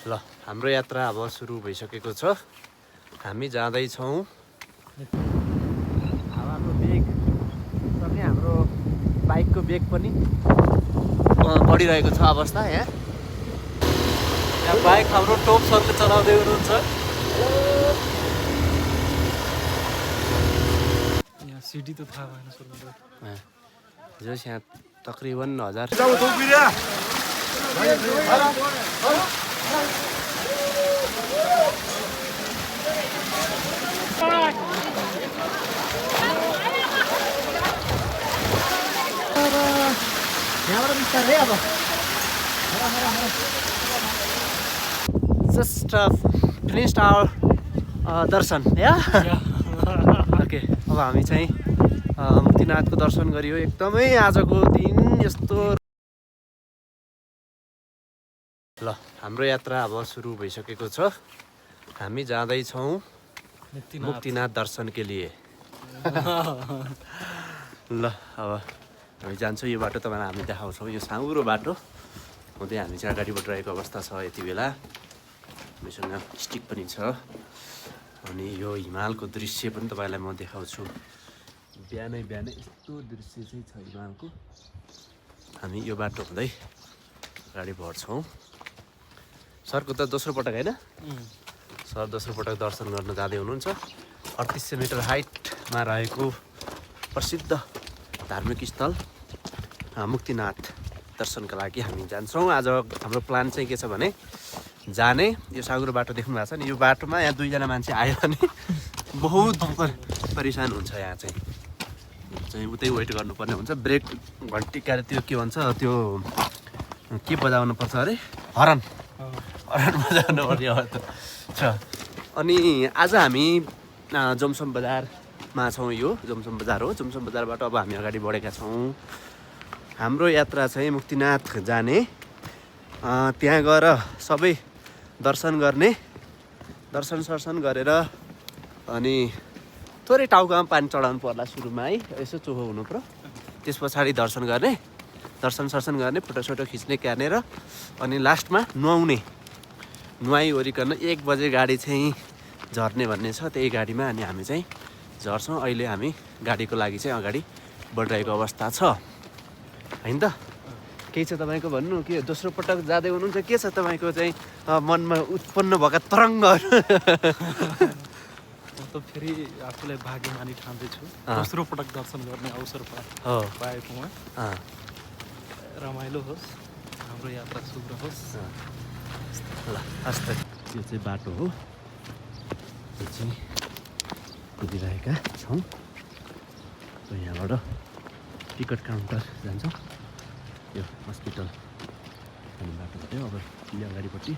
ल हाम्रो यात्रा अब सुरु भइसकेको छ। हामी जाँदै छौँ। हावाको वेग सँगै हाम्रो बाइकको वेग पनि बढिरहेको छ अवस्था। यहाँ बाइक हाम्रो टोप सरले चलाउँदै हुनुहुन्छ। यहाँ सिडी त थाहा भएन जस यहाँ तकरिबन 1000 यहाँबाट बिस्तारै अब just finished our darshan okay. अब हामी चाहिँ मुक्तिनाथको दर्शन गरियो। एकदमै आजको दिन यस्तो। ल हाम्रो यात्रा अब सुरु भइसकेको छ। हामी जाँदैछौँ मुक्तिनाथ दर्शन के लिए। ल अब हामी जान्छौँ। यो बाटो तपाईँलाई हामी देखाउँछौँ। यो साँगुरो बाटो हुँदै हामी चाहिँ अगाडि बढिरहेको अवस्था छ। यति बेला हामीसँग स्टिक पनि छ अनि यो हिमालको दृश्य पनि तपाईँलाई म देखाउँछु। बिहानै यस्तो दृश्य चाहिँ छ हिमालको। हामी यो बाटो हुँदै अगाडि बढ्छौँ। सरको त दोस्रो पटक होइन? सर दोस्रो पटक दर्शन गर्न जाँदै हुनुहुन्छ। 3800 मिटर हाइटमा रहेको प्रसिद्ध धार्मिक स्थल मुक्तिनाथ दर्शनका लागि हामी जान्छौँ। आज हाम्रो प्लान चाहिँ के छ भने जाने यो साँगुरो बाटो देख्नु भएको छ नि, यो बाटोमा यहाँ 2 जना मान्छे आयो भने बहुत परेशान हुन्छ। यहाँ चाहिँ उतै वेट गर्नुपर्ने हुन्छ। ब्रेक घन्टी क्यारे त्यो के भन्छ त्यो के बजाउनु पर्छ अरे हरन बजाउनु पर्ने छ। अनि आज हामी जोमसोम बजारमा छौँ। यो जोमसोम बजार हो। जोमसोम बजारबाट अब हामी अगाडि बढेका छौँ। हाम्रो यात्रा चाहिँ मुक्तिनाथ जाने, त्यहाँ गएर सबै दर्शन गर्ने, दर्शन गरेर अनि थोरै टाउकोमा पानी चढाउनु पर्ला सुरुमा है, यसो चोखो हुनु पर्यो। त्यस पछाडि दर्शन गर्ने, दर्शन गर्ने, फोटोसोटो खिच्ने क्यानेर अनि लास्टमा नुहाइवरिकन 1 बजे गाडी चाहिँ झर्ने भन्ने छ। त्यही गाडीमा अनि हामी चाहिँ झर्छौँ। अहिले हामी गाडीको लागि चाहिँ अगाडि बढिरहेको अवस्था छ होइन त? केही छ तपाईँको भन्नु? के दोस्रो पटक जाँदै हुनुहुन्छ? के छ तपाईँको चाहिँ मनमा उत्पन्न भएका तरङ्गहरू? त फेरि आफूलाई भाग्यमानी ठान्दैछु। दोस्रो पटक दर्शन गर्ने अवसर पाएकोमा रमाइलो होस्, हाम्रो यात्रा शुभ होस्। ल हस्त यो चाहिँ बाटो हो। यो चाहिँ कुदिरहेका छौँ। यहाँबाट टिकट काउन्टर जान्छौँ। यो हस्पिटल अनि बाटोबाट अब यो अगाडिपट्टि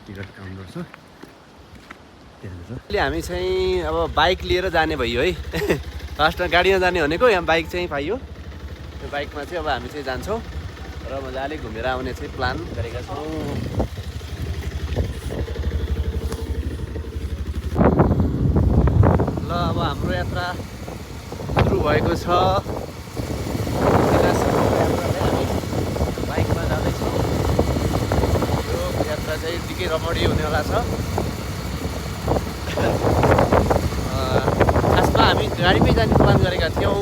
टिकट काउन्टर छ। अहिले हामी चाहिँ अब बाइक लिएर जाने भयो है। फर्स्टमा गाडीमा जाने भनेको, यहाँ बाइक चाहिँ पाइयो। यो बाइकमा चाहिँ अब हामी चाहिँ जान्छौँ र मजाले घुमेर आउने चाहिँ प्लान गरेका छौँ। ल अब हाम्रो यात्रा सुरु भएको छ। हामी बाइकमा जाँदैछौँ। यो यात्रा चाहिँ निकै रमणीय हुनेवाला छ। खासमा हामी गाडीमै जाने प्लान गरेका थियौँ,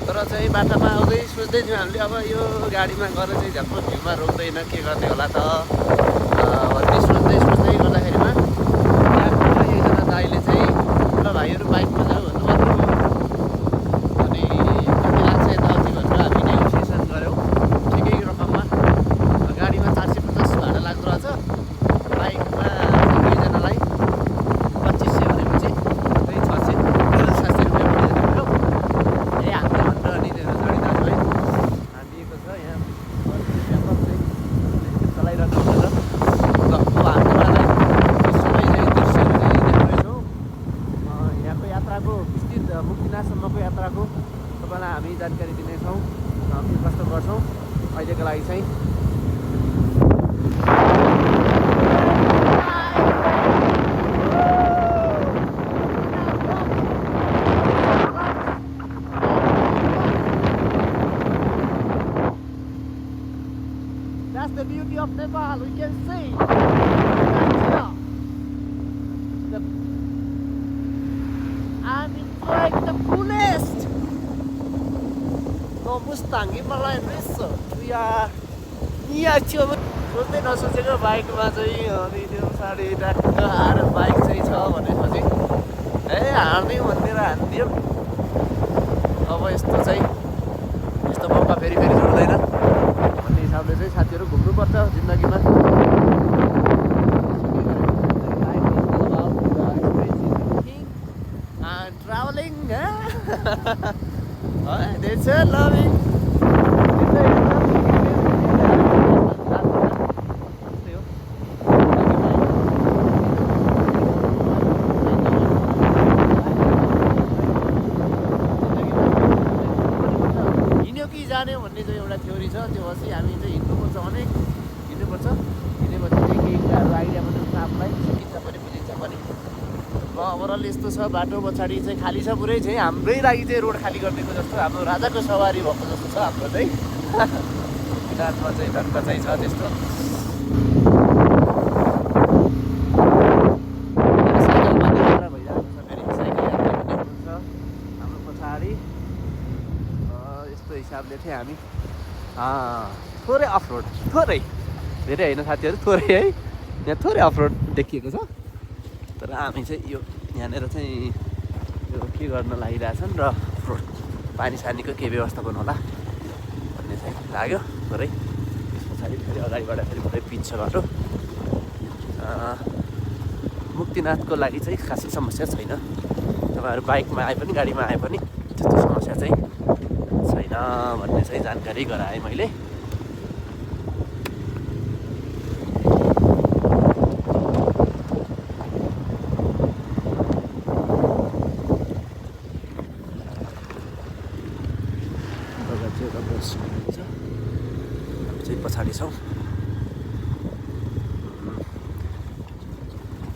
तर चाहिँ बाटामा आउँदै सोच्दै थियौँ हामीले अब यो गाडीमा गएर चाहिँ झ्याप्पो भ्यूमा रोक्दैन के गर्ने होला त भन्ने सोच्दै गर्दाखेरिमा एकजना दाइले चाहिँ ल भाइहरू बाइकमा जाऊ भन्नुभयो। अनि कति लाग्छ यताउति भनेर हामी नेगोसिएसन गऱ्यौँ। ठिकै रकममा गाडीमा 450 भाडा लाग्दो रहेछ। बाइकमा 2जनालाई 2500 भनेपछि त्यही 600 रुपियाँ पऱ्यो। हामीले भनेर अनि गाडी दाजुभाइ हानिएको छ। यहाँ चलाइरहेको हुन्छ। ल अब हामी तपाईँलाई सबै चाहिँ दृश्यहरू चाहिँ देखाउनेछौँ। यहाँको यात्राको विस्तृत मुक्तिनाथसम्मको यात्राको तपाईँलाई हामी जानकारी दिनेछौँ। के कस्तो गर्छौँ अहिलेको लागि चाहिँ। Mustang Himalayan Racer. यहाँ थियो सोच्दै नसोचेको बाइकमा चाहिँ अनि त्यो साढे ट्याक्क आएर बाइक चाहिँ छ भनेपछि हार्दै भनेर हानिदियो। अब यस्तो चाहिँ यस्तो मौका फेरि जोड्दैन भन्ने हिसाबले चाहिँ साथीहरू घुम्नुपर्छ जिन्दगीमा। ट्राभलिङ लभिङ जाने भन्ने चाहिँ एउटा थ्योरी छ। त्यो पछि हामी चाहिँ हिँड्नुपर्छ भने हिँड्नुपर्छ, हिँडेपछि चाहिँ केही कुराहरू आइडिया पनि हुन्छ आफूलाई, सिकिन्छ पनि बुझिन्छ पनि। ल ओभरअल यस्तो छ बाटो। पछाडि चाहिँ खाली छ पुरै चाहिँ हाम्रै लागि चाहिँ रोड खाली गरिदिएको जस्तो, हाम्रो राजाको सवारी भएको जस्तो छ हाम्रो चाहिँ। किनारमा चाहिँ धक्क चाहिँ छ त्यस्तो। साइकलमा यात्रा भइरहेको छ फेरि, साइकल यात्रा पनि हुन्छ हाम्रो पछाडि। यस्तो हिसाबले चाहिँ हामी थोरै अफरोड, थोरै धेरै होइन साथीहरू, थोरै है, यहाँ थोरै अफरोड देखिएको छ। तर हामी चाहिँ यो यहाँनिर चाहिँ यो के गर्न लागिरहेछन् र अफरोड पानी सानीको के व्यवस्था गर्नु होला भन्ने चाहिँ लाग्यो थोरै। त्यस पछाडि फेरि अगाडिबाट फेरि पुरै पिच छ बाटो। मुक्तिनाथको लागि चाहिँ खासै समस्या छैन। तपाईँहरू बाइकमा आए पनि गाडीमा आए पनि त्यस्तो समस्या चाहिँ छैन भन्ने चाहिँ जानकारी गराएँ मैले। चाहिँ पछाडि छौँ।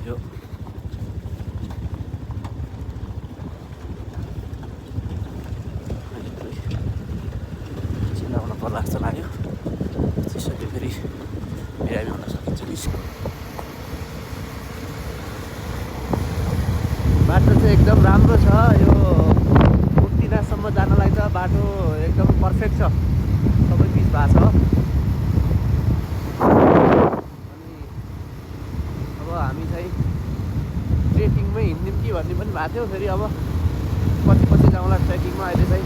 यो चिनाउन पर्ला जस्तो लाग्यो। त्यसैले फेरि बिरामी हुन सकिन्छ कि। बाटो चाहिँ एकदम राम्रो छ। यो मुक्तिनाथसम्म जानलाई त बाटो एकदम पर्फेक्ट छ, सबै पिच भएको छ। अनि अब हामी चाहिँ ट्रेकिङमै हिँड्यौँ कि भन्ने पनि भएको थियो। फेरि अब पछि जाउँला ट्रेकिङमा, अहिले चाहिँ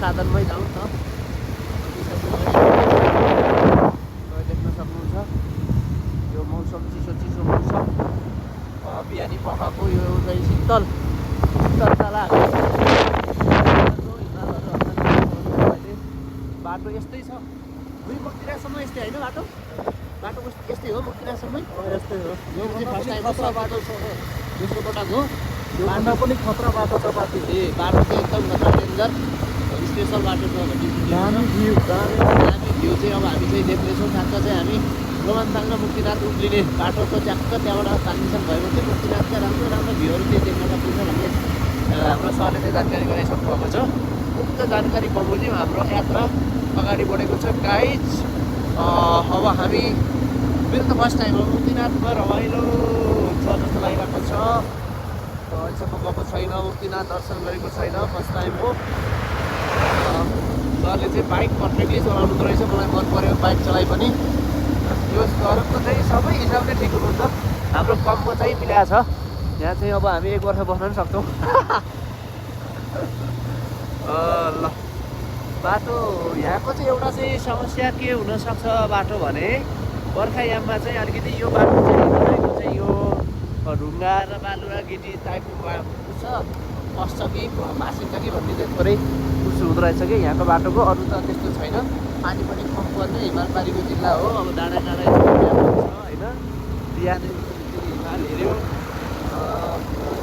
साधनमै जाउँ न। देख्न सक्नुहुन्छ यो मौसम चिसो मौसम, बिहानी पखको यो चाहिँ शीतल तला। बाटो यस्तै छ, मुक्तिनाथसम्म यस्तै होइन बाटो यस्तै हो मुक्तिनाथसम्मै यस्तै हो। यो चाहिँ फर्स्ट टाइम खतरा बाटो छ यसको पटक हो। बाटो पनि खतरा बाटो छ बाटो चाहिँ एकदम खतरा डेन्जर स्पेसल बाटो छ। दामी भ्यू चाहिँ अब हामी चाहिँ देख्नेछौँ। ठ्याक्क चाहिँ हामी लोमान्ताङ र मुक्तिनाथ उक्लिने बाटोको ट्याक्क त्यहाँबाट ट्रान्जिसन भयो भने चाहिँ मुक्तिनाथका राम्रो भ्यूहरू चाहिँ देख्न सकिन्छ भन्ने हाम्रो सरले चाहिँ जानकारी गराइसक्नु भएको छ। उक्त जानकारी बमोजिम हाम्रो यात्रा अगाडि बढेको छ गाइज। अब हामी मेरो त फर्स्ट टाइम हो मुक्तिनाथमा, रमाइलो हुन्छ जस्तो लागिरहेको छ। अहिलेसम्म गएको छैन, मुक्तिनाथ दर्शन गरेको छैन, फर्स्ट टाइम हो। सरले चाहिँ बाइक पर्फेक्टली चलाउनु रहेछ, मलाई मन पऱ्यो बाइक चलाइ पनि। यो सरको चाहिँ सबै हिसाबले ठिक हुनुहुन्छ। हाम्रो कमको चाहिँ मिलाएको छ। यहाँ चाहिँ अब हामी 1 वर्ष बस्न पनि सक्छौँ। ल बाटो यहाँको चाहिँ एउटा चाहिँ समस्या के हुनसक्छ बाटो भने बर्खायाममा चाहिँ अलिकति यो बाटो चाहिँ तपाईँको चाहिँ यो ढुङ्गा र बालुवा गिटी टाइपको छ, पस्छ कि भाँसिन्छ कि भन्ने चाहिँ थोरै उसो हुँदो रहेछ कि यहाँको बाटोको। अरू त त्यस्तो छैन। पानी पनि कम पर्ने हिमालपारीको जिल्ला हो। अब डाँडा छ होइन, बिहान हिमाल हेऱ्यो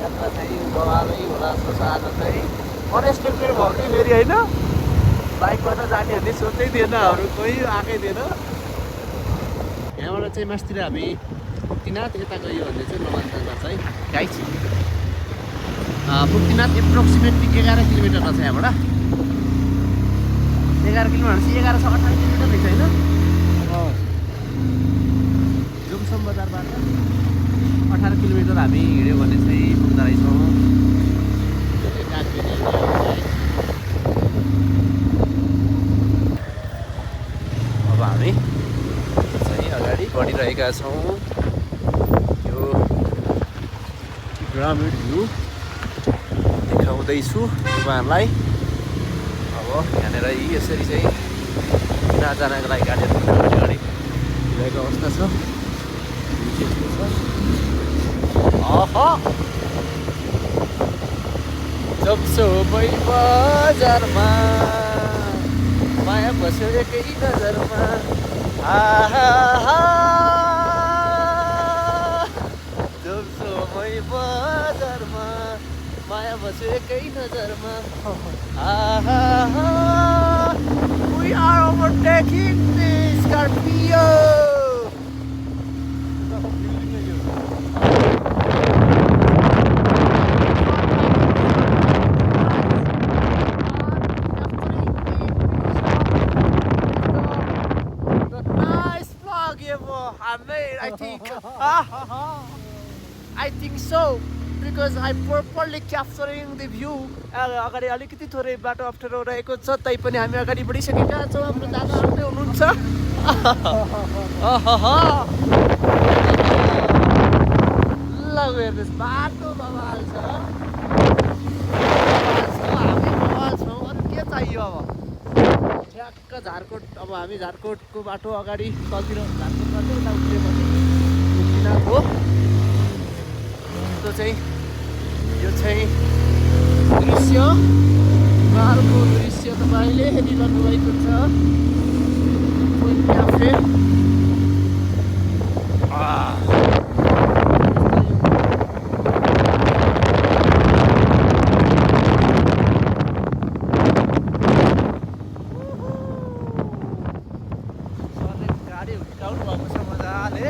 यात्रा चाहिँ बवालै होला जस्तो छ। आज चाहिँ अनएक्सपेक्टेड भयो कि फेरि होइन, बाइकबाट जाने भन्ने सोच्दै थिएन, अरू कोही आएकै थिएन। यहाँबाट चाहिँ मास्तिर हामी मुक्तिनाथ यता गयो भने चाहिँ लोमान्ताङ गर्छ है गाइज। मुक्तिनाथ एप्रोक्सिमेटली 11 किलोमिटर रहेछ यहाँबाट। 11 किलोमिटर भनेपछि 11 से 18 किलोमिटर रहेछ होइन। जुमसम बजारबाट 18 किलोमिटर हामी हिँड्यो भने चाहिँ पुग्दो रहेछौँ। आइरहेका छौँ। यो ग्रामीण भ्यू देखाउँदैछु तपाईँहरूलाई। अब यहाँनिर यसरी चाहिँ जानको लागि गाडीहरू अगाडि हिँडेको अवस्था छ। जब्सो मै बजारमा माया बस्यो एकै नजरमा। जब्सो मै बजारमा माया बस्यो एकै नजरमा। We are overtaking the Scorpio. Nice vlog, I made, I think. I think so. Because I properly capturing the view. अगाडि अलिकति थोरै बाटो अप्ठ्यारो रहेको छ, तैपनि हामी अगाडि बढिसकेका छौँ। हाम्रो दादा आउँदै हुनुहुन्छ। ल हेर्नुहोस्, बाटो बवाल छ। हामी बवाल छौँ, अरू के चाहियो अब। ठ्याक्क झारकोट, अब हामी झारकोटको बाटो अगाडि तलतिर झारकोट बाटो उता उक्लिएपछि मुक्तिनाथ हो। यो चाहिँ दृश्य, पाहाडको दृश्य तपाईँले हेरिरहनु भएको छ। क्याफे गाडी हुर्काउनु भएको छ मजाले।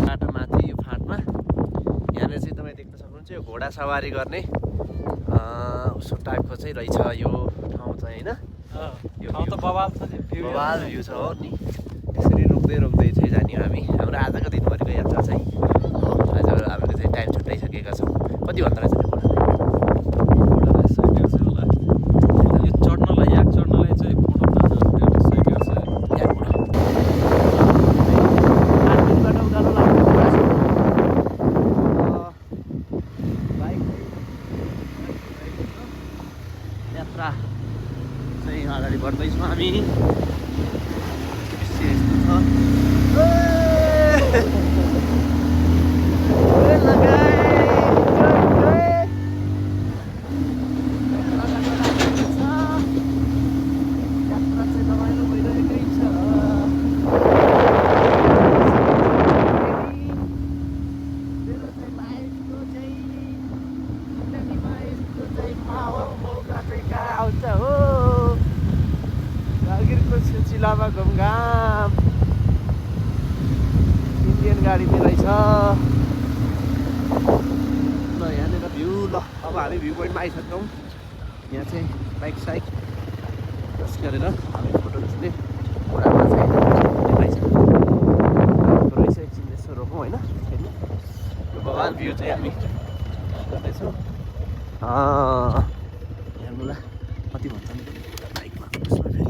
बाटोमाथि यो फाँटमा यहाँनिर चाहिँ तपाईँ देख्न सक्नुहुन्छ, यो घोडा सवारी गर्ने उसो टाइपको चाहिँ रहेछ यो ठाउँ चाहिँ होइन। यो ठाउँ त बवाल छ नि, बवाल भ्यू छ हो नि। यसरी रोक्दै रोक्दै चाहिँ जाने हामी। हाम्रो आजको दिनभरिको यात्रा चाहिँ आज हामीले चाहिँ टाइम छुट्याइसकेका छौँ। कति भन्दा रहेछ त्यो यो चढ्नलाई याक चढ्नलाई चाहिँ यात्रा चाहिँ अगाडि बढ्दैछौँ हामी। सिलसिलामा घुमघाम इन्डियन गाडी रहेछ। ल यहाँनिर भ्यू, ल अब हामी भ्यू पोइन्टमा आइसक्छौँ। यहाँ चाहिँ बाइक साइक बस गरेर हामी फोटो खिच्ने कुरामा चाहिँ रहेछ। एकछिन यसो रोकौँ होइन, यो बवाल भ्यू चाहिँ हामी गर्दैछौँ। हेर्नुला कति भन्छ नि बाइकमा उसमा फेरि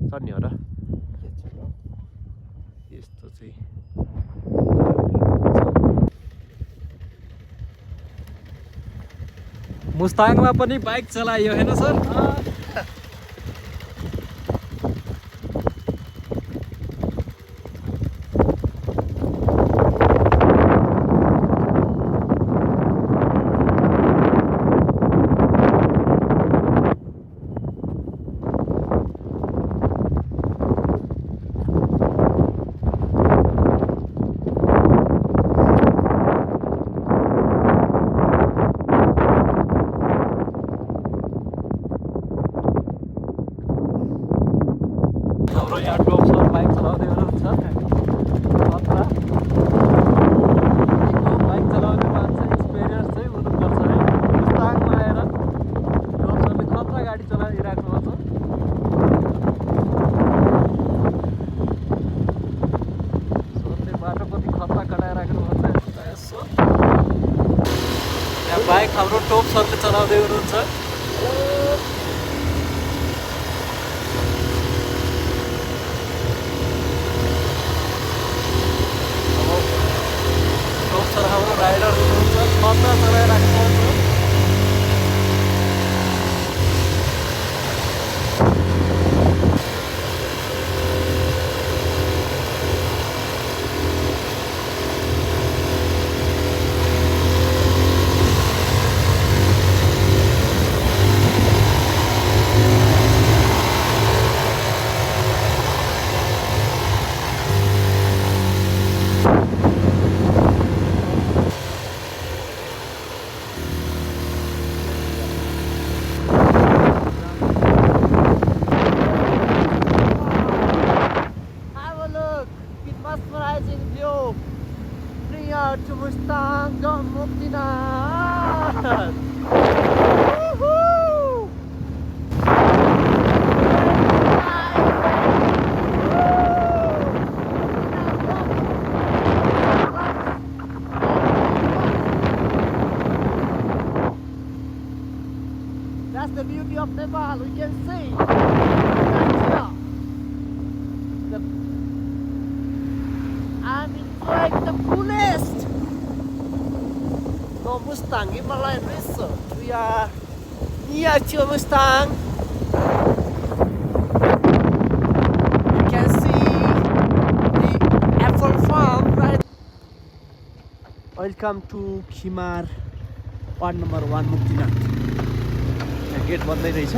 चढ्ने हो र यस्तो चाहिँ मुस्ताङमा पनि बाइक चलाइयो होइन सर? हाम्रो यहाँ टोप सर बाइक चलाउँदै हुनुहुन्छ खतरा बाइक चलाउने मान्छे एक्सपिरियन्स चाहिँ हुनुपर्छ है मुस्ताङमा आएर टोप सरले खतरा गाडी चलाइराख्नु भएको छ सरले बाटोपट्टि खतरा कटाइराख्नु भएको छ यसो यहाँ बाइक हाम्रो टोप सरले चलाउँदै हुनुहुन्छ हाम्रो राइडर हुनुहुन्छ खतरा चलाइराख्नु भएको छ mesmerizing view near to Mustang Muktinat. Woohoo! That's the beauty of Nepal. We can see. I'm enjoying the coolest. No Mustang Himalayan Resort. We are near to Mustang. You can see the apple farm right. Welcome to Khimar Ward number 1 Muktinat. Get बन्दै रहेछ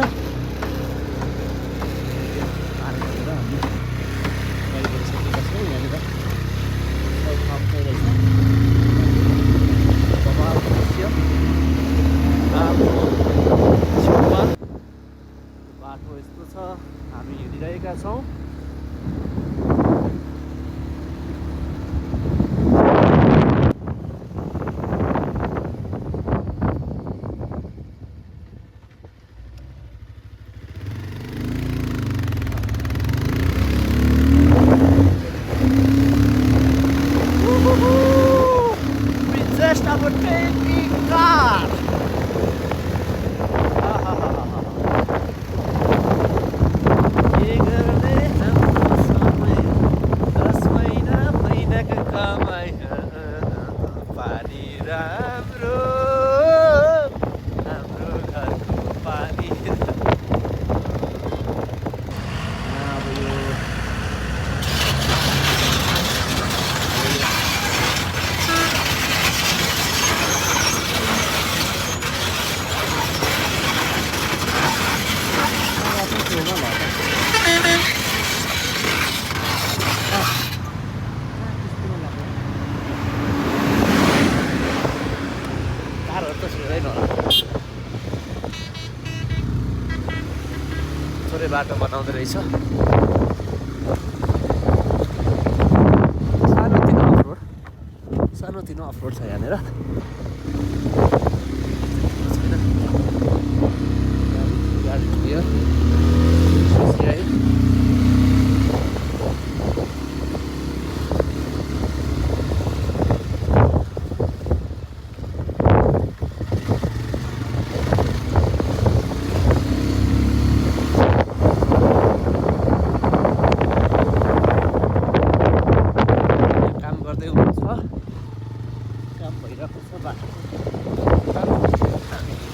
बाटो यस्तो छ हामी हिँडिरहेका छौँ We just overtaking car. थोरै बाटो बनाउँदै रहेछ सानोतिनो अफरोड छ यहाँनिर गाडी क्लियर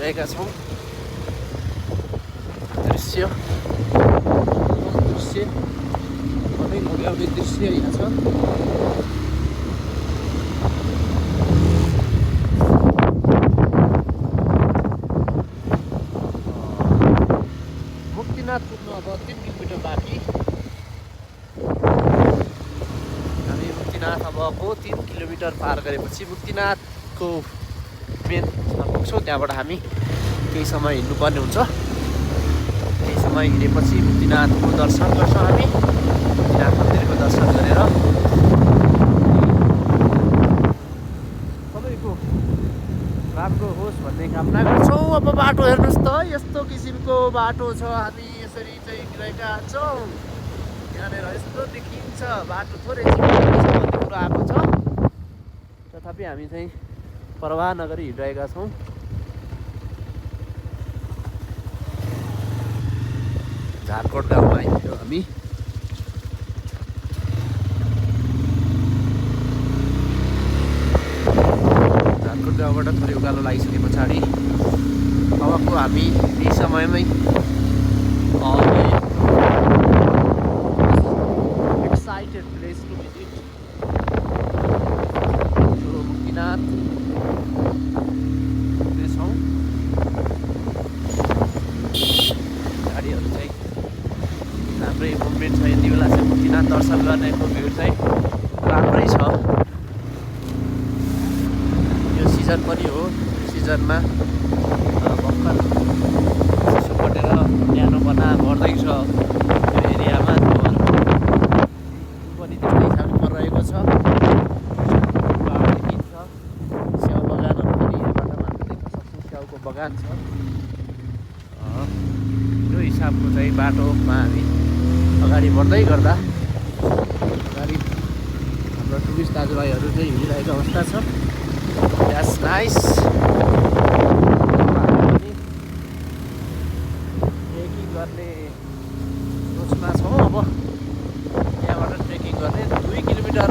रहेका छौँ दृश्य कतै नभ्याउने दृश्य यहाँ छ मुक्तिनाथ पुग्नु अब 3 किलोमिटर बाँकी हामी मुक्तिनाथ अबको 3 किलोमिटर पार गरेपछि मुक्तिनाथको मेन पुग्छौँ त्यहाँबाट हामी केही समय हिँड्नुपर्ने हुन्छ केही समय बाटोमा हिँडेपछि मुक्तिनाथको दर्शन गर्छौँ हामी। मुक्तिनाथ मन्दिरको दर्शन गरेर सबैको राम्रो होस् भन्ने कामना गर्छौँ। अब बाटो हेर्नुहोस् त, यस्तो किसिमको बाटो छ। हामी यसरी चाहिँ हिँडिरहेका छौँ। यहाँनिर यस्तो देखिन्छ, बाटो थोरै चिप्लो छ भन्ने कुरो आएको छ। तथापि हामी चाहिँ परवाह नगरी हिँडिरहेका छौँ। झारकोट गाउँमा आइपुग्यौँ हामी। झारकोट गाउँबाट थोरै उकालो लागिसके पछाडि अबको हामी यही समयमै excited place to visit Muktinath पुग्नेछौँ। गाडीहरू चाहिँ राम्रै मुभमेन्ट छ। यति बेला चाहिँ मुक्तिनाथ दर्शन गर्नेको भिड चाहिँ राम्रै छ। यो सिजन पनि हो। सिजनमा भर्खर चिसो बढेर न्यानोपना बढ्दैछ यो एरियामा। पनि त्यस्तै हिसाबले परिरहेको छ। देखिन्छ स्याउ बगानहरू पनि यहाँबाट हामी देख्न सक्छौँ। स्याउको बगान छ। यो हिसाबको चाहिँ बाटोमा हामी अगाडि बढ्दै गर्दा अगाडि हाम्रो टुरिस्ट दाजुभाइहरू चाहिँ हिँडिरहेको अवस्था छ। That's nice. ट्रेकिङ गर्ने सोचमा छौँ। अब यहाँबाट ट्रेकिङ गर्ने 2 किलोमिटर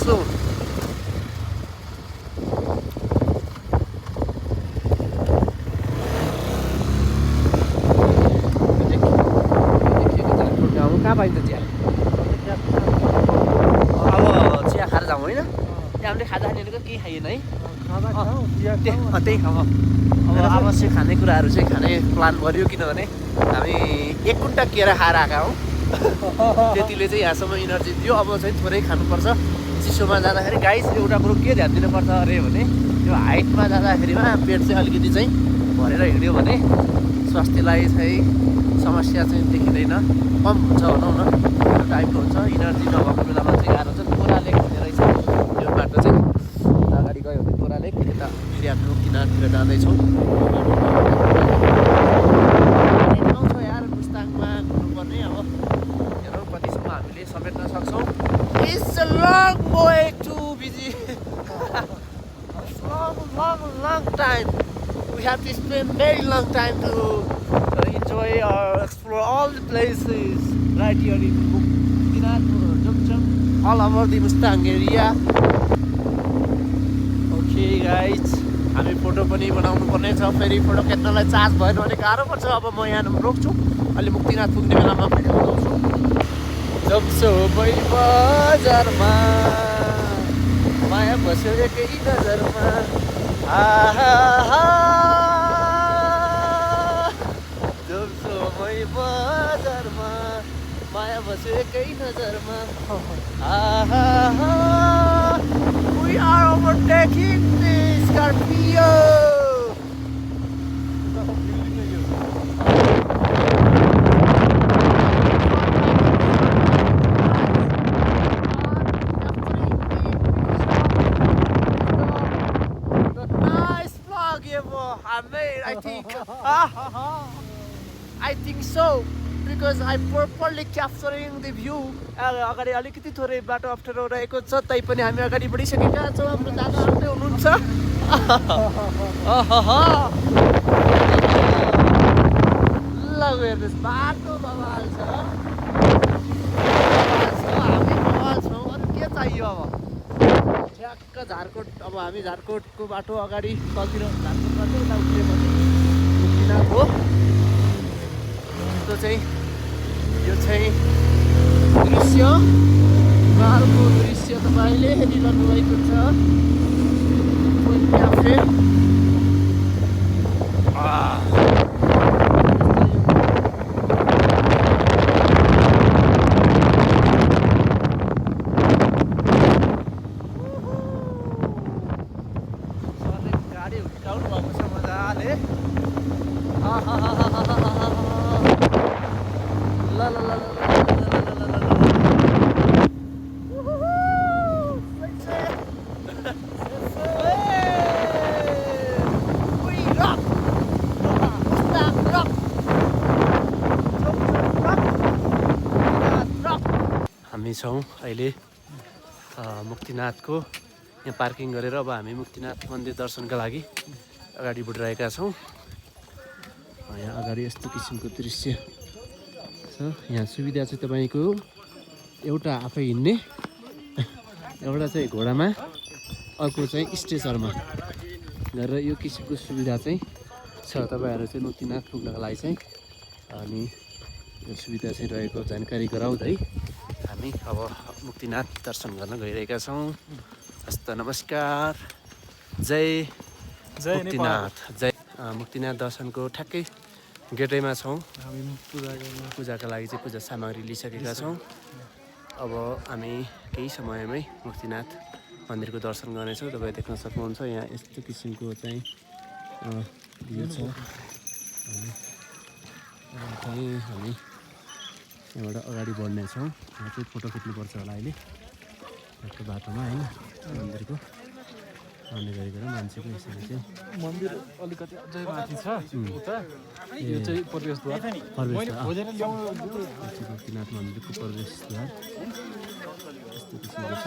soon. कहाँ पाइन्छ चिया? अब चिया खाएर जाउँ होइन? त्यहाँ हामीले खाजा खानेको केही खाइएन है? त्यही खाउँ। अब आवश्यक खानेकुराहरू चाहिँ खाने प्लान गऱ्यो, किनभने हामी 1 कुन्टा केरा खाएर आएका हौँ। त्यतिले चाहिँ यहाँसम्म इनर्जी दियो। अब चाहिँ थोरै खानुपर्छ। चिसोमा जाँदाखेरि गाइस एउटा कुरो के ध्यान दिनुपर्छ अरे भने यो हाइटमा जाँदाखेरिमा पेट चाहिँ अलिकति चाहिँ भरेर हिँड्यो भने स्वास्थ्यलाई चाहिँ समस्या चाहिँ देखिँदैन, कम हुन्छ भनौँ न। त्यो टाइपको हुन्छ। इनर्जी नभएको बेलामा चाहिँ गाह्रो छ। तोरा लेक हुने रहेछ यो बाटो चाहिँ। अगाडि गयो भने तोरा लेक, यता बिराटको किनारतिर जाँदैछौँ। आउँछ यार मुस्ताङमा घुम्नुपर्ने। अब हेरौँ कतिसम्म हामीले समेट्न सक्छौँ। It's a long way to visit. long time. We have to spend very long time to enjoy or explore all the places right here in Muktinath, Jomchang, all over the Mustang area. Okay guys, हामी photo पनि बनाउनु पर्ने छ। फेरि photo खिच्नलाई charge भएन भने गाह्रो पर्छ। अब म यहाँ रोक्छु, अलि मुक्तिनाथ पुग्ने बेलामा भिडियो बनाउँछु। जम्सो मै बजारमा माया बस्यो एकै नजरमा। जम्सो मै बजारमा माया बस्यो एकै नजरमा। We are overtaking the Scorpio. I think I think so because I properly capturing the view. अगाडि अलिकति थोरै बाटो अप्ठ्यारो रहेको छ, तैपनि हामी अगाडि बढिसकेका छौँ। हाम्रो दादा आउँदै हुनुहुन्छ। ल हेर्नुहोस् बाटो बवाल छ। हामी बवाल छौँ। अरू के चाहियो? अब ठ्याक्क झारकोट। अब हामी झारकोटको बाटो अगाडि तलतिर झारकोटबाट यता उक्लेपछि मुक्तिनाथ हो। यस्तो चाहिँ यो चाहिँ दृश्य, हिमालको दृश्य तपाईँले हेरिरहनु भएको छ। क्याफे छौँ अहिले मुक्तिनाथको यहाँ पार्किङ गरेर अब हामी मुक्तिनाथ मन्दिर दर्शनका लागि अगाडि बढिरहेका छौँ। यहाँ अगाडि यस्तो किसिमको दृश्य छ। यहाँ सुविधा चाहिँ तपाईँको एउटा आफै हिँड्ने, एउटा चाहिँ घोडामा, अर्को चाहिँ स्ट्रेचरमा गरेर यो किसिमको सुविधा चाहिँ छ तपाईँहरू चाहिँ मुक्तिनाथ पुग्नको लागि चाहिँ। अनि यो सुविधा चाहिँ रहेको जानकारी गराउँदै हामी अब मुक्तिनाथ दर्शन गर्न गइरहेका छौँ। हस्त नमस्कार, जय मुक्तिनाथ, जय। मुक्तिनाथ दर्शनको ठ्याक्कै गेटैमा छौँ। हामी पूजाका लागि चाहिँ पूजा सामग्री लिइसकेका छौँ। अब हामी केही समयमै मुक्तिनाथ मन्दिरको दर्शन गर्नेछौँ। तपाईँ देख्न सक्नुहुन्छ यहाँ यस्तो किसिमको चाहिँ यो छ। अनि हामी यहाँबाट अगाडि बढ्नेछौँ। यहाँ चाहिँ फोटो खिच्नुपर्छ होला अहिले यस्तो बाटोमा होइन मन्दिरको। आउने गरिकन मान्छेको यसरी चाहिँ मन्दिर अलिकति अझै माथि छ उता। यो चाहिँ प्रवेशद्वार। मुक्तिनाथ मन्दिरको प्रवेशद्वार यस्तो किसिमको छ।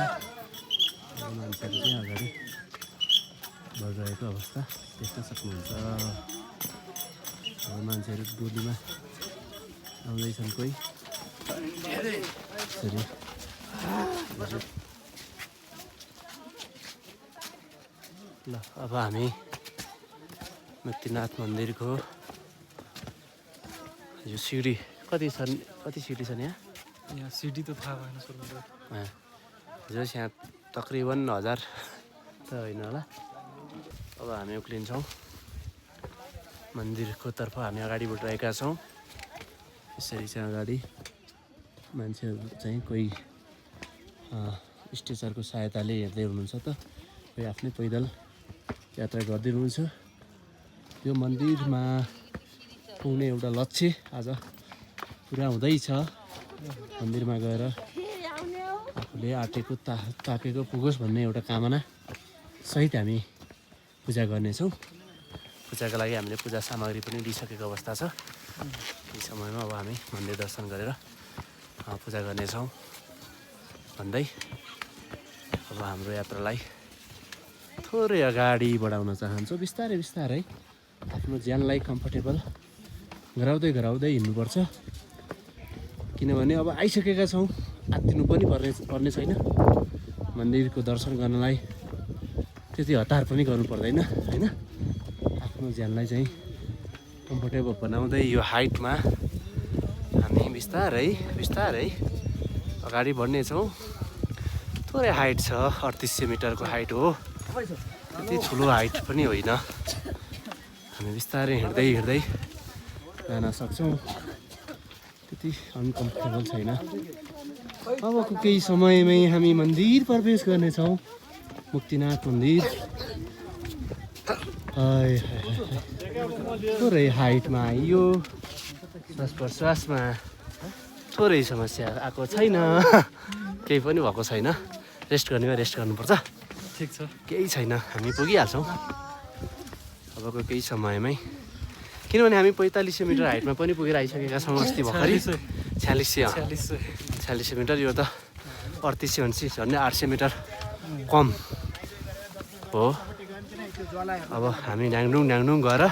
मान्छेहरू चाहिँ अगाडि बढिरहेको अवस्था देख्न सक्नुहुन्छ। अब मान्छेहरू डोलीमा आउँदैछन् कोही यसरी। ल अब हामी मुक्तिनाथ मन्दिरको यो सिडी कति सिडी छन् यहाँ? यहाँ सिडी त थाहा भएन सोल्नु। जस यहाँ तकरिबन 1000 त होइन होला। अब हामी उक्लिन्छौँ मन्दिरको तर्फ। हामी अगाडि बढिरहेका छौँ। यसरी चाहिँ अगाडि मान्छेहरू चाहिँ कोही स्ट्रेचरको सहायताले हेर्दै हुनुहुन्छ त कोही आफ्नै पैदल यात्रा गर्दै हुनुहुन्छ। यो मन्दिरमा पुग्ने एउटा लक्ष्य आज पुरा हुँदैछ। मन्दिरमा गएर आफूले आँटेको ताकेको पुगोस् भन्ने एउटा कामना सहित हामी पूजा गर्नेछौँ। पूजाका लागि हामीले पूजा सामग्री पनि लिइसकेको अवस्था छ। केही समयमा अब हामी मन्दिर दर्शन गरेर पूजा गर्नेछौँ भन्दै अब हाम्रो यात्रालाई थोरै अगाडि बढाउन चाहन्छु। बिस्तारै बिस्तारै आफ्नो ज्यानलाई कम्फर्टेबल गराउँदै हिँड्नुपर्छ। किनभने अब आइसकेका छौँ, आत्तिनु पनि पर्ने छैन। मन्दिरको दर्शन गर्नलाई त्यति हतार पनि गर्नु पर्दैन होइन। आफ्नो ज्यानलाई चाहिँ कम्फर्टेबल बनाउँदै यो हाइटमा हामी बिस्तारै बिस्तारै अगाडि बढ्नेछौँ। थोरै हाइट छ, 3800 मिटरको हाइट हो। त्यति ठुलो हाइट पनि होइन। हामी बिस्तारै हिँड्दै हिँड्दै जान सक्छौँ। त्यति अनकम्फर्टेबल छैन। अबको केही समयमै हामी मन्दिर प्रवेश गर्नेछौँ, मुक्तिनाथ मन्दिर। थोरै हाइटमा आइयो, श्वास प्रश्वासमा थोरै समस्या आएको छैन, केही पनि भएको छैन। रेस्ट गर्ने रेस्ट गर्नुपर्छ। ठिक छ, केही छैन, हामी पुगिहाल्छौँ अबको केही समयमै। किनभने हामी 4500 मिटर हाइटमा पनि पुगेर आइसकेका छौँ अस्ति भर्खरै। 4600 मिटर। यो त 3800 भनेपछि झन्डै 800 मिटर कम हो। अब हामी ड्याङडुङ गएर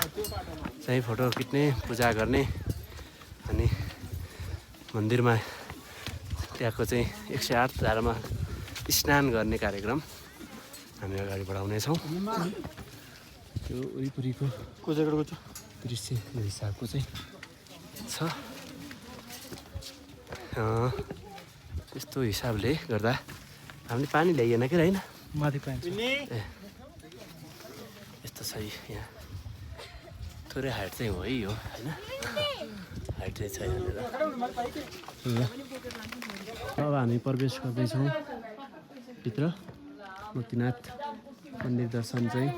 चाहिँ फोटो खिच्ने, पूजा गर्ने अनि मन्दिरमा त्यहाँको चाहिँ 108 धारामा स्नान गर्ने कार्यक्रम हामी अगाडि बढाउनेछौँ। त्यो वरिपरिको दृश्य यो हिसाबको चाहिँ छ। त्यस्तो हिसाबले गर्दा हामीले पानी ल्याइएन कि होइन, माथि पाइन्छ। यस्तो छ यहाँ। थोरै हाइट चाहिँ हो है यो होइन, हाइट चाहिँ छ यहाँनिर। अब हामी प्रवेश गर्दैछौँ भित्र। मुक्तिनाथ मन्दिर दर्शन चाहिँ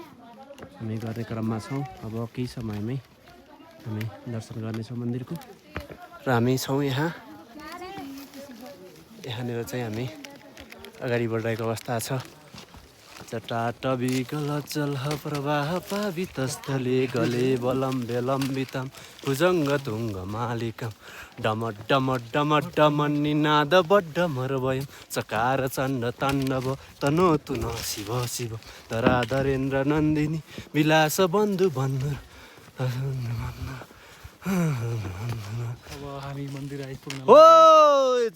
हामी गर्ने क्रममा छौँ। अब केही समयमै हामी दर्शन गर्नेछौँ मन्दिरको। र हामी छौँ यहाँनिर चाहिँ हामी अगाडि बढिरहेको अवस्था छ। जटाटवी गलज्जल प्रवाह पावितस्थले गले बलम्बितं भुजङ्गतुङ्ग मालिकं डम डम डम डम निनाद बड्डमरवयं चकार चण्ड ताण्डव तनोतु न शिव शिव धराधरेन्द्र नन्दिनी विलास बन्धु बन्धु अब हामी मन्दिर आइपुग्न ओ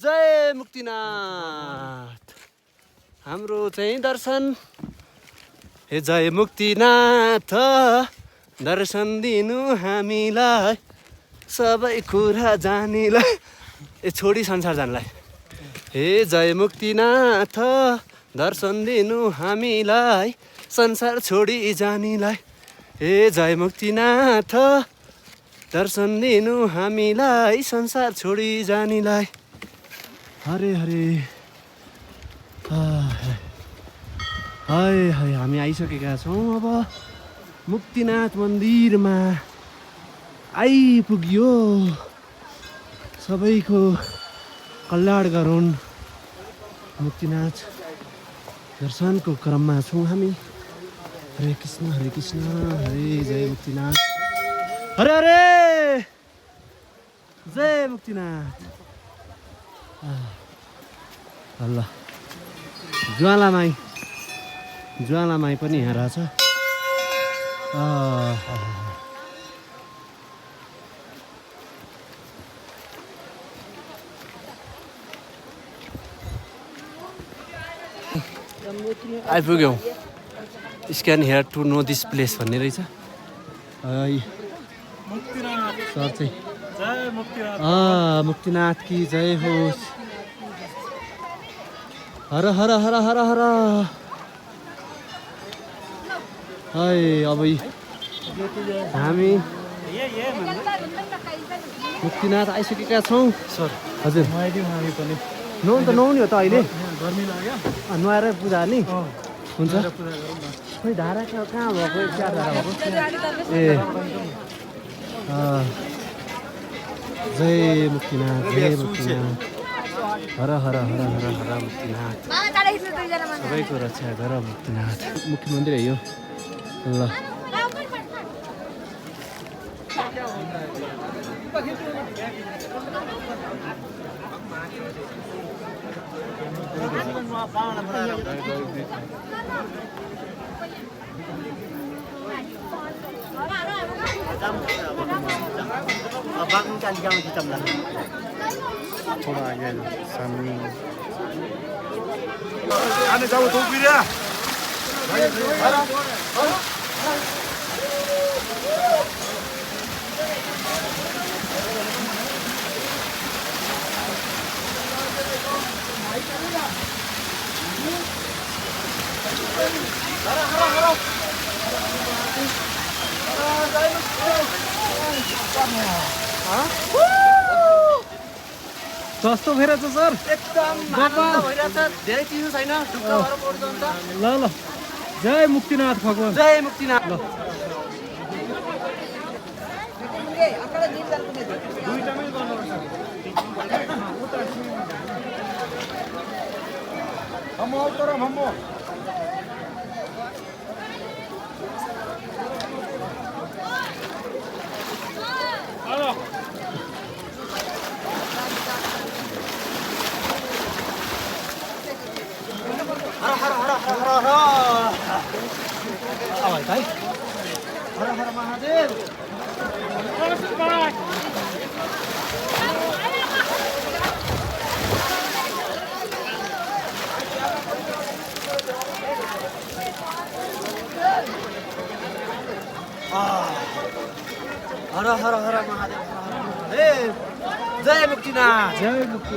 जय मुक्तिनाथ हाम्रो चाहिँ दर्शन हे जय मुक्तिनाथ दर्शन दिनु हामीलाई सबै कुरा जानिलाई ए छोडी संसार जानलाई हे जय मुक्तिनाथ दर्शन दिनु हामीलाई संसार छोडी जानिलाई हे जय मुक्तिनाथ दर्शन दिनु हामीलाई संसार छोडी जानिलाई हरे हरे हाय हाय हामी आइसकेका छौँ अब मुक्तिनाथ मन्दिरमा आइपुग्यो सबैको कल्याण गरून् मुक्तिनाथ दर्शनको क्रममा छौँ हामी हरे कृष्ण हरे जय मुक्तिनाथ हरे हरे जय मुक्तिनाथ ल ज्वालामाई पनि यहाँ रहेछ आइपुग्यौँ scan here to know this place भन्ने रहेछ सर चाहिँ मुक्तिनाथ की जय होस् हर हर हर हर हर है अब हामी मुक्तिनाथ आइसकेका छौँ सर हजुर नुहाउनु त नुहाउने हो त अहिले नुहाएर पूजा नि हुन्छ खोइ धारा कहाँ भएको चार धारा भएको ए जय मुक्तिनाथ हर हर हर हर हर मुक्तिनाथ सबैको रक्षा गर मुक्तिनाथ मुख्य मन्दिर है यो ल थोड़ा आगे सामने आने जाओ तो फिर सस्तो भइरहेछ सर एकदम भइरहेछ धेरै चिसो छैन ढुक्क भएर पड्छ अन्त ल जय मुक्तिनाथ भगवान जय मुक्तिनाथ ल दुईटामै गर्नुपर्छ हर हर महादेव हर हर हर महादेव जय मुक्तिनाथ जय मुक्ति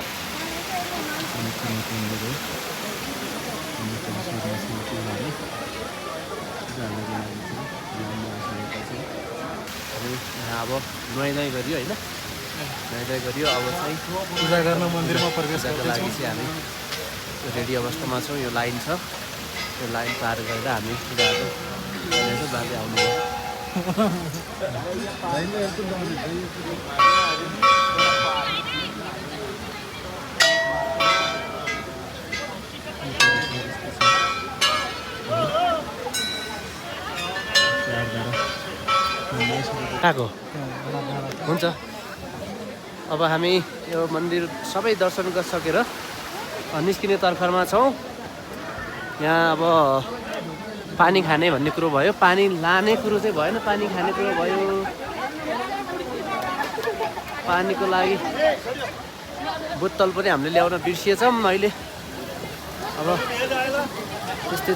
अब नुहाइ गरियो होइन नुहाइ गरियो अब चाहिँ पूजा गर्न मन्दिरमा प्रवेश पूजाको लागि चाहिँ हामी रेडी अवस्थामा छौँ यो लाइन छ यो लाइन पार गरेर हामी पूजाहरू बाजे आउनुभयो कहाँको हुन्छ। अब हामी यो मन्दिर सबै दर्शन गरिसकेर निस्किने तर्खरमा छौँ। यहाँ अब पानी खाने भन्ने कुरो भयो, पानी लाने कुरो चाहिँ भएन, पानी खाने कुरो भयो। पानीको लागि बोतल पनि हामीले ल्याउन बिर्सिएछौँ अहिले। अब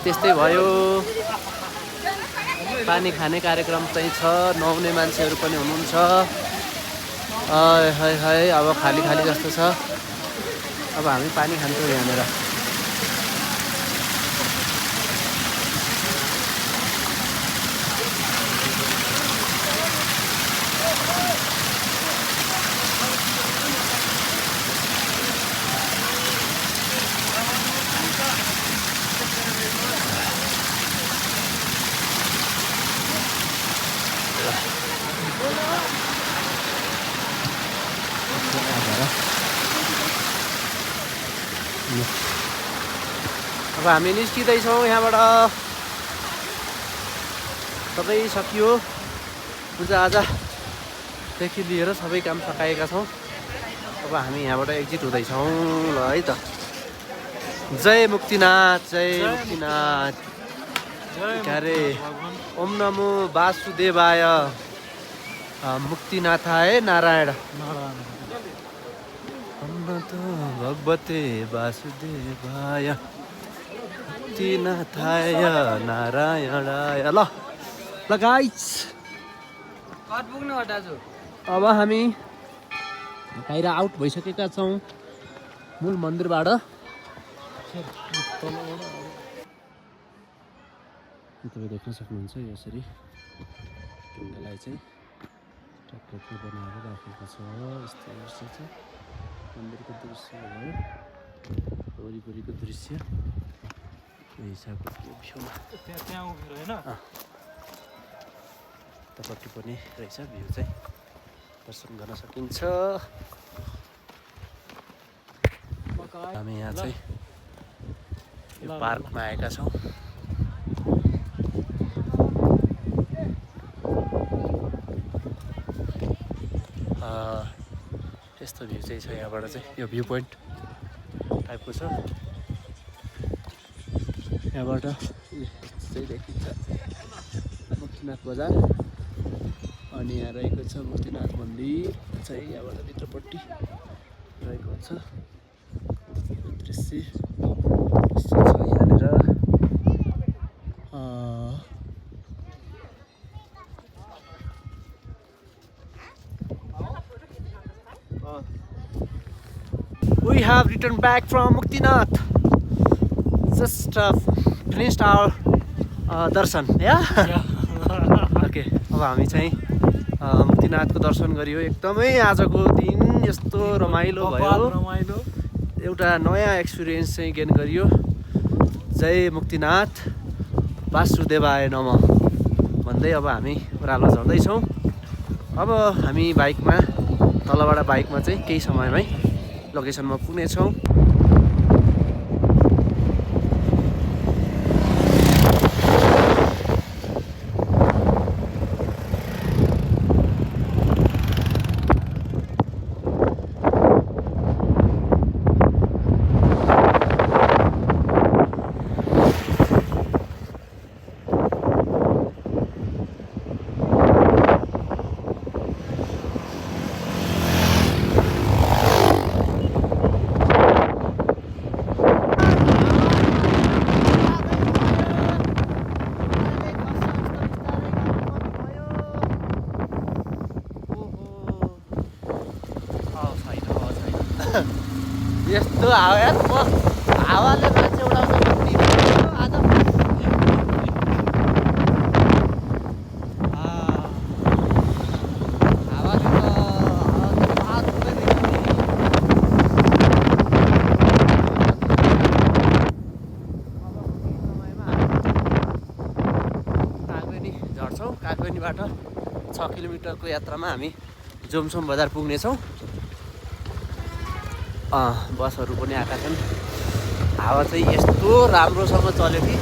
त्यस्तै भयो। पानी खाने कार्यक्रम चाहिँ छ, नुहाउने मान्छेहरू पनि हुनुहुन्छ। है अब खाली जस्तो छ। अब हामी पानी खान्छौँ यहाँनिर। अब हामी निस्किँदैछौँ यहाँबाट। सबै सकियो, पूजाआजादेखि लिएर सबै काम सकाएका छौँ। अब हामी यहाँबाट एक्जिट हुँदैछौँ ल है त। जय मुक्तिनाथ, जय मुक्तिनाथ। के अरे ओम नमो वासुदेवाय मुक्तिनाथाय नारायण भगवते वासुदेवाय मुक्तिनाथाय नारायणाय। ल गाइस अब हामी बाहिर आउट भइसकेका छौँ मूल मन्दिरबाट। तपाईँ देख्न सक्नुहुन्छ यसरी ढुङ्गालाई चाहिँ टक्कै बनाएर राखेको छ। यस्तो दृश्य छ मन्दिरको दृश्य भयो, वरिपरिको दृश्य यो हिसाबको भ्यूमा तपाईँको पनि रहेछ भ्यू चाहिँ दर्शन गर्न सकिन्छ। हामी यहाँ चाहिँ यो पार्कमा आएका छौँ। यस्तो भ्यू चाहिँ छ यहाँबाट चाहिँ। यो भ्यू पोइन्ट टाइपको छ यहाँबाट चाहिँ देखिन्छ मुक्तिनाथ बजार। अनि यहाँ रहेको छ मुक्तिनाथ मन्दिर चाहिँ यहाँबाट भित्रपट्टि रहेको छ दृश्य। यस्तो छ यहाँनिर। We have returned back from Muktinath. Just finished our darshan. Yeah? Okay. अब हामी चाहिँ मुक्तिनाथको दर्शन गरियो। एकदमै आजको दिन यस्तो रमाइलो भयो, एउटा नयाँ एक्सपिरियन्स चाहिँ गेन गरियो। जय मुक्तिनाथ वासुदेवाय नमः भन्दै अब हामी ओह्रालो झर्दैछौँ। अब हामी बाइकमा तलबाट बाइकमा चाहिँ केही समयमै लोकेसनमा पुग्नेछौँ। यस्तो हावा हावाले मान्छे उडाउँछ आज। हावाले कागवेनी झर्छौँ। कागवेनीबाट 6 किलोमिटरको यात्रामा हामी जोमसोम बजार पुग्नेछौँ। बसहरू पनि आएका छन्। हावा चाहिँ यस्तो राम्रोसँग चल्यो कि